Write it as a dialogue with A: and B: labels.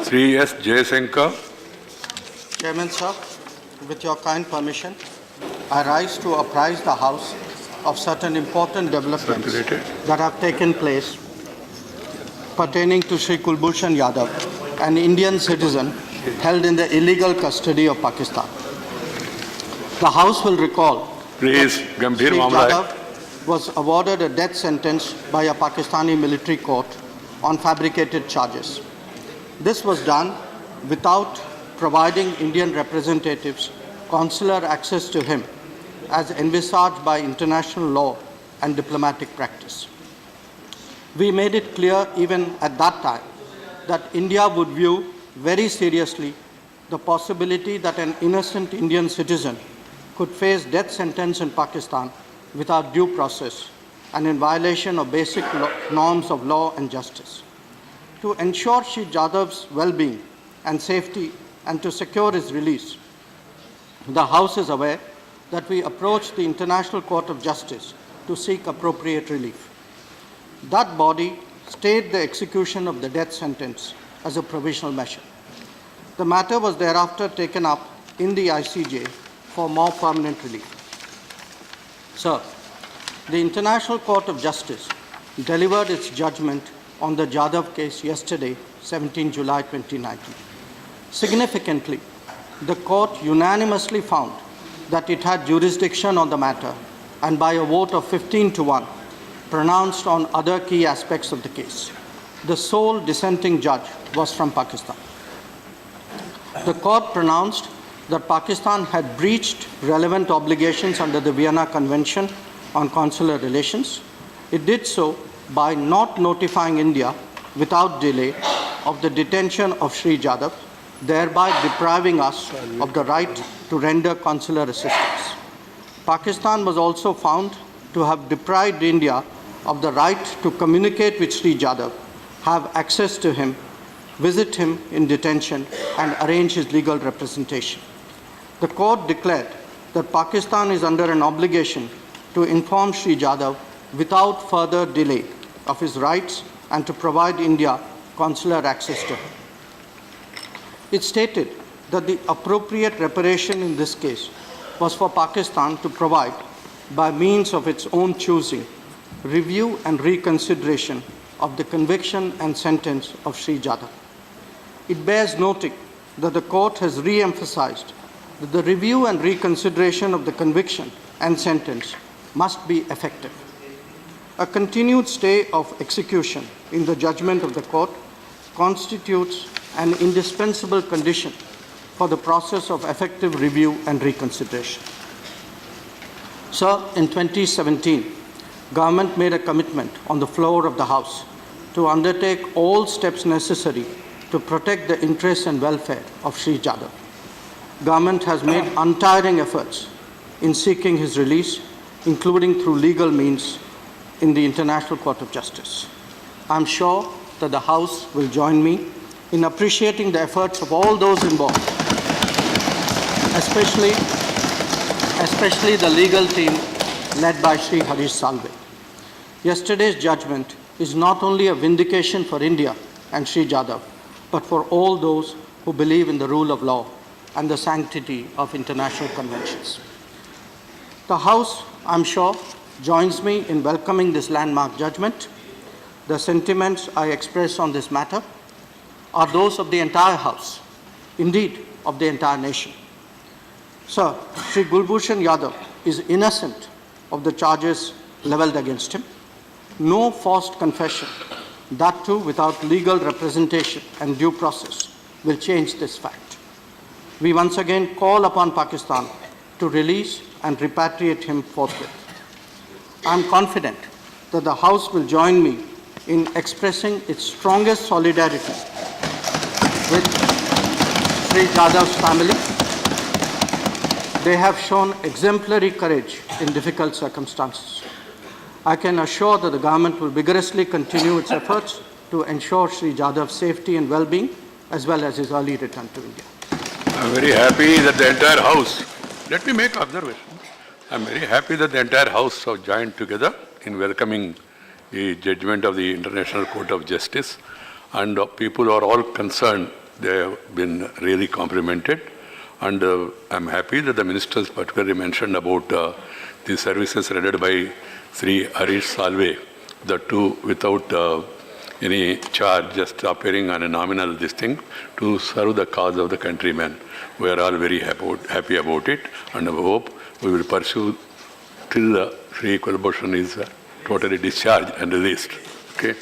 A: Sri S. Jaishankar.
B: Chairman, sir, with your kind permission, I rise to apprise the House of certain important developments that have taken place pertaining to Sri Kulbhushan Yadav, an Indian citizen held in the illegal custody of Pakistan. The House will recall that Sri Yadav was awarded a death sentence by a Pakistani military court on fabricated charges. This was done without providing Indian representatives consular access to him as envisaged by international law and diplomatic practice. We made it clear even at that time that India would view very seriously the possibility that an innocent Indian citizen could face death sentence in Pakistan without due process and in violation of basic norms of law and justice. To ensure Sri Jadav's well-being and safety and to secure his release, the House is aware that we approached the International Court of Justice to seek appropriate relief. That body stayed the execution of the death sentence as a provisional measure. The matter was thereafter taken up in the ICJ for more permanent relief. Sir, the International Court of Justice delivered its judgment on the Jadhav case yesterday, 17 July 2019. Significantly, the court unanimously found that it had jurisdiction on the matter and by a vote of 15-1 pronounced on other key aspects of the case. The sole dissenting judge was from Pakistan. The court pronounced that Pakistan had breached relevant obligations under the Vienna Convention on Consular Relations. It did so by not notifying India without delay of the detention of Sri Jadhav, thereby depriving us of the right to render consular assistance. Pakistan was also found to have deprived India of the right to communicate with Sri Jadhav, have access to him, visit him in detention, and arrange his legal representation. The court declared that Pakistan is under an obligation to inform Sri Jadhav without further delay of his rights and to provide India consular access to him. It stated that the appropriate reparation in this case was for Pakistan to provide, by means of its own choosing, review and reconsideration of the conviction and sentence of Sri Jadhav. It bears noting that the court has re-emphasized that the review and reconsideration of the conviction and sentence must be effective. A continued stay of execution in the judgment of the court constitutes an indispensable condition for the process of effective review and reconsideration. Sir, in 2017, Government made a commitment on the floor of the House to undertake all steps necessary to protect the interests and welfare of Sri Jadhav. Government has made untiring efforts in seeking his release, including through legal means in the International Court of Justice. I am sure that the House will join me in appreciating the efforts of all those involved, especially the legal team led by Sri Harish Salve. Yesterday's judgment is not only a vindication for India and Sri Jadhav, but for all those who believe in the rule of law and the sanctity of international conventions. The House, I am sure, joins me in welcoming this landmark judgment. The sentiments I express on this matter are those of the entire House, indeed of the entire nation. Sir, Sri Kulbhushan Yadav is innocent of the charges leveled against him. No forced confession, that too without legal representation and due process, will change this fact. We once again call upon Pakistan to release and repatriate him forthwith. I am confident that the House will join me in expressing its strongest solidarity with Sri Jadhav's family. They have shown exemplary courage in difficult circumstances. I can assure that the government will vigorously continue its efforts to ensure Sri Jadhav's safety and well-being, as well as his early return to India.
A: I am very happy that the entire House, let me make observation. I am very happy that the entire House have joined together in welcoming the judgment of the International Court of Justice, and people are all concerned They have been really complimented. And I'm happy that the ministers particularly mentioned about the services rendered by Sri Harish Salve, the two without any charge, just appearing on a nominal this thing to serve the cause of the countrymen. We are all very happy about it, and I hope we will pursue till Sri Kulbhushan is totally discharged and released. Okay.